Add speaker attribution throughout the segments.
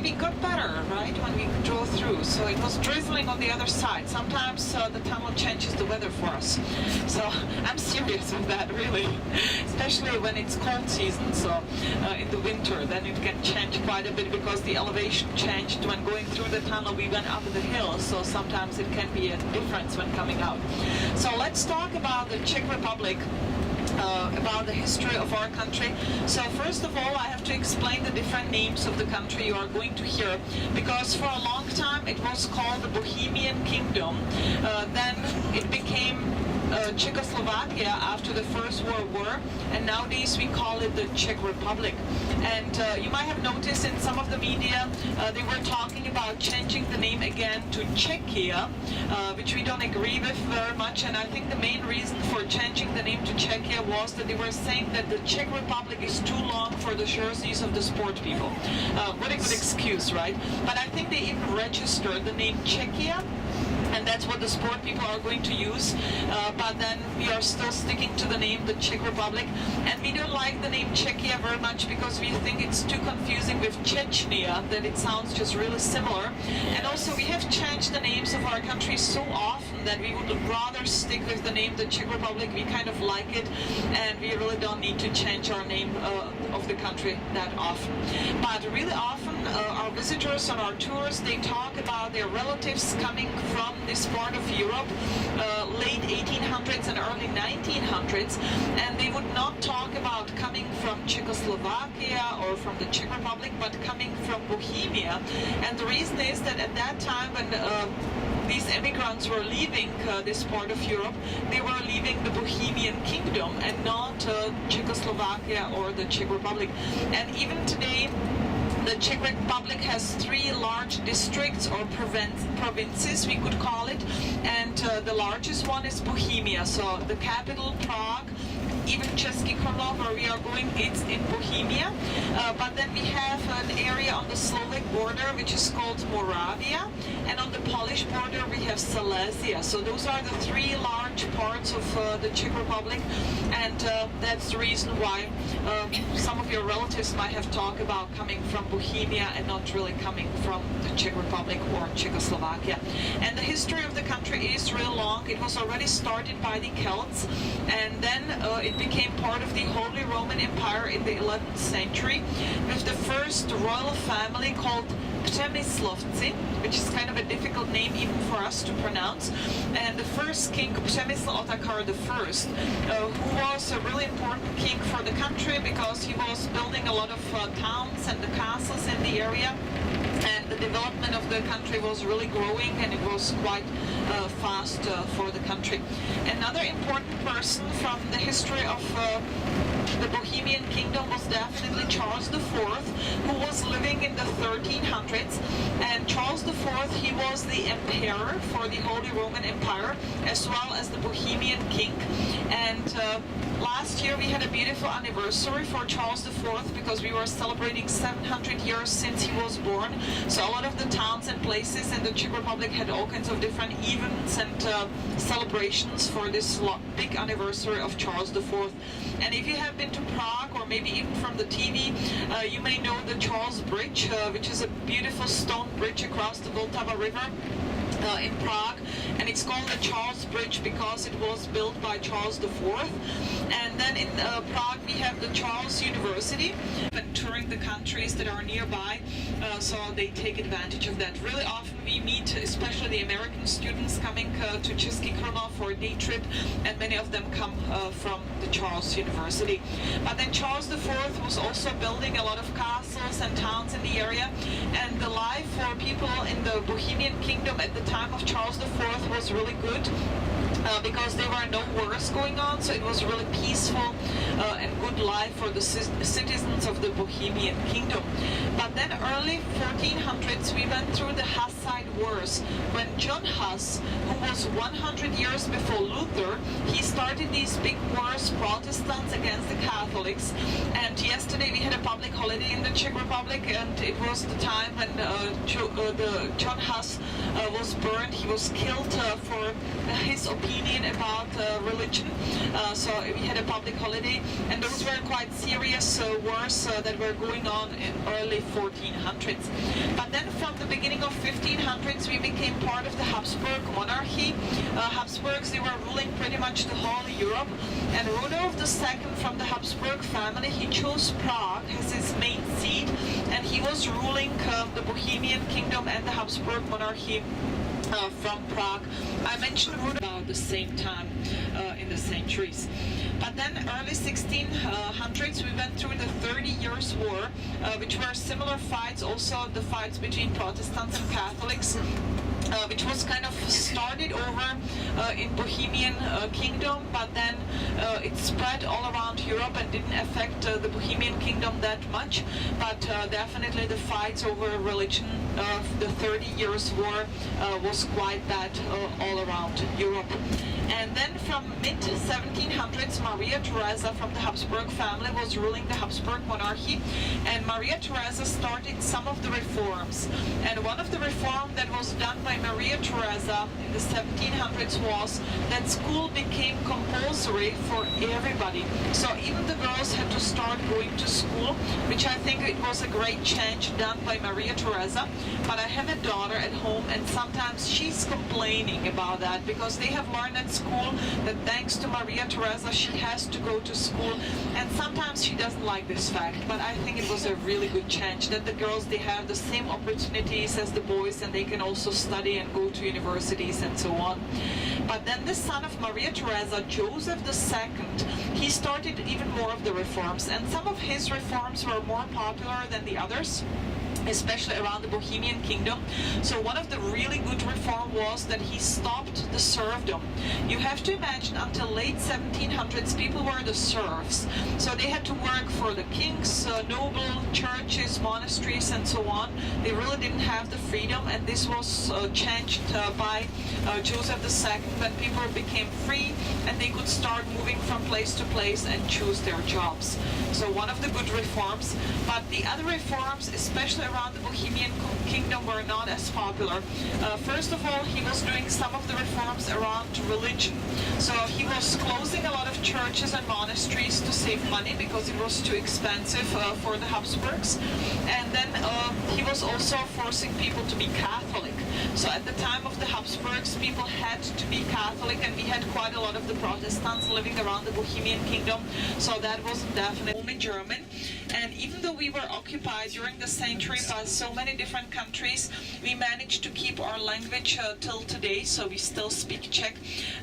Speaker 1: we got better, right, when we drove through. So it was drizzling on the other side. Sometimes the tunnel changes the weather for us. So I'm serious with that, really, especially when it's cold season. So in the winter, then it can change quite a bit because the elevation changed when going through the tunnel. We went up the hill, so sometimes it can be a difference when coming out. So let's talk about the Czech Republic. About the history of our country. So first of all, I have to explain the different names of the country you are going to hear, because for a long time it was called the Bohemian Kingdom. Then it became Czechoslovakia after the First World War, and nowadays we call it the Czech Republic. And you might have noticed in some of the media they were talking about changing the name again to Czechia, which we don't agree with very much. And I think the main reason for changing the name to Czechia was that they were saying that the Czech Republic is too long for the jerseys of the sport people. What a good excuse, right? But I think they even registered the name Czechia, and that's what the sport people are going to use. But then we are still sticking to the name, the Czech Republic. And we don't like the name Czechia very much because we think it's too confusing with Chechnya, that it sounds just really similar. And also we have changed the names of our country so often that we would rather stick with the name, the Czech Republic. We kind of like it, and we really don't need to change our name of the country that often. But really often our visitors on our tours, they talk about their relatives coming from this part of Europe, late 1800s and early 1900s, and they would not talk about coming from Czechoslovakia or from the Czech Republic, but coming from Bohemia. And the reason is that at that time when these immigrants were leaving this part of Europe, they were leaving the Bohemian Kingdom and not Czechoslovakia or the Czech Republic. And even today, the Czech Republic has 3 large districts or provinces, we could call it, and the largest one is Bohemia. So the capital, Prague, even Český Krumlov, where we are going, it's in Bohemia. But then we have an area on the Slovak border which is called Moravia, and on the Polish border we have Silesia. So those are the 3 large parts of the Czech Republic, and that's the reason why some of your relatives might have talked about coming from Bohemia and not really coming from the Czech Republic or Czechoslovakia. And the history of the country is real long. It was already started by the Celts, and then it became part of the Holy Roman Empire in the 11th century with the first royal family called Přemyslovci, which is kind of a difficult name even for us to pronounce. And the first king, Přemysl Otakar I, who was a really important king for the country because he was building a lot of towns and the castles in the area. And the development of the country was really growing, and it was quite fast for the country. Another important person from the history of the Bohemian Kingdom was definitely Charles IV, who was living in the 1300s. And Charles IV, he was the emperor for the Holy Roman Empire, as well as the Bohemian king. And last year we had a beautiful anniversary for Charles IV because we were celebrating 700 years since he was born. So a lot of the towns and places in the Czech Republic had all kinds of different events and celebrations for this big anniversary of Charles IV. And if you have been to Prague, or maybe even from the TV, you may know the Charles Bridge, which is a beautiful stone bridge across the Vltava River in Prague, and it's called the Charles Bridge because it was built by Charles IV. And then in Prague we have the Charles University, and touring the countries that are nearby, so they take advantage of that. Really often we meet, especially the American students coming to Český Krumlov for a day trip, and many of them come from the Charles University. But then Charles IV was also building a lot of castles and towns in the area, and the life for people in the Bohemian Kingdom at the time of Charles IV was really good. Because there were no wars going on, so it was really peaceful and good life for the citizens of the Bohemian Kingdom. But then early 1400s we went through the Hussite Wars, when John Huss, who was 100 years before Luther, he started these big wars, Protestants against the Catholics. And yesterday we had a public holiday in the Czech Republic, and it was the time when John Huss was burned. He was killed for his opinion about religion. So we had a public holiday, and those were quite serious wars that were going on in early 1400s. 1600s. But then from the beginning of 1500s we became part of the Habsburg monarchy. Habsburgs, they were ruling pretty much the whole Europe, and Rudolf II from the Habsburg family, he chose Prague as his main seat, and he was ruling the Bohemian kingdom and the Habsburg monarchy from Prague. I mentioned Rudolf about the same time in the centuries. But then early 1600s we went through the 30 Years' War, which were similar fights, also the fights between Protestants and Catholics, which was kind of started over in Bohemian kingdom, but then it spread all around Europe and didn't affect the Bohemian kingdom that much. But definitely the fights over religion, the 30 Years' War was quite bad all around Europe. And then from mid-1700s, Maria Theresa from the Habsburg family was ruling the Habsburg monarchy, and Maria Theresa started some of the reforms. And one of the reforms that was done by Maria Theresa in the 1700s was that school became compulsory for everybody. So even the girls had to start going to school, which I think it was a great change done by Maria Theresa. But I have a daughter at home, and sometimes she's complaining about that because they have learned at school that thanks to Maria Theresa she has to go to school, and sometimes she doesn't like this fact. But I think it was a really good change that the girls, they have the same opportunities as the boys, and they can also study and go to universities and so on. But then the son of Maria Theresa, Joseph II, he started even more of the reforms, and some of his reforms were more popular than the others, especially around the Bohemian kingdom. So one of the really good reform was that he stopped the serfdom. You have to imagine until late 1700s people were the serfs. So they had to work for the kings, noble, churches, monasteries and so on. They really didn't have the freedom, and this was changed by Joseph II when people became free and they could start moving from place to place and choose their jobs. So one of the good reforms. But the other reforms, especially around the Bohemian kingdom, were not as popular. First of all, he was doing some of the reforms around religion. So he was closing a lot of churches and monasteries to save money because it was too expensive for the Habsburgs. And then he was also forcing people to be Catholic. So at the time of the Habsburgs, people had to be Catholic, and we had quite a lot of the Protestants living around the Bohemian kingdom, so that wasn't definitely only German. And even though we were occupied during the century by so many different countries, we managed to keep our language till today, so we still speak Czech.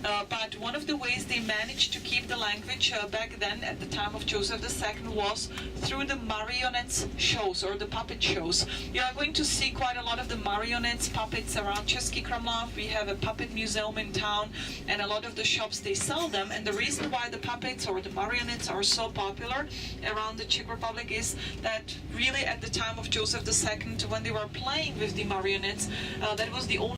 Speaker 1: But one of the ways they managed to keep the language back then, at the time of Joseph II, was through the marionettes shows, or the puppet shows. You are going to see quite a lot of the marionettes, puppets around Český Krumlov. We have a puppet museum in town, and a lot of the shops, they sell them. And the reason why the puppets or the marionettes are so popular around the Czech Republic is that really at the time of Joseph II, when they were playing with the marionettes, that was the only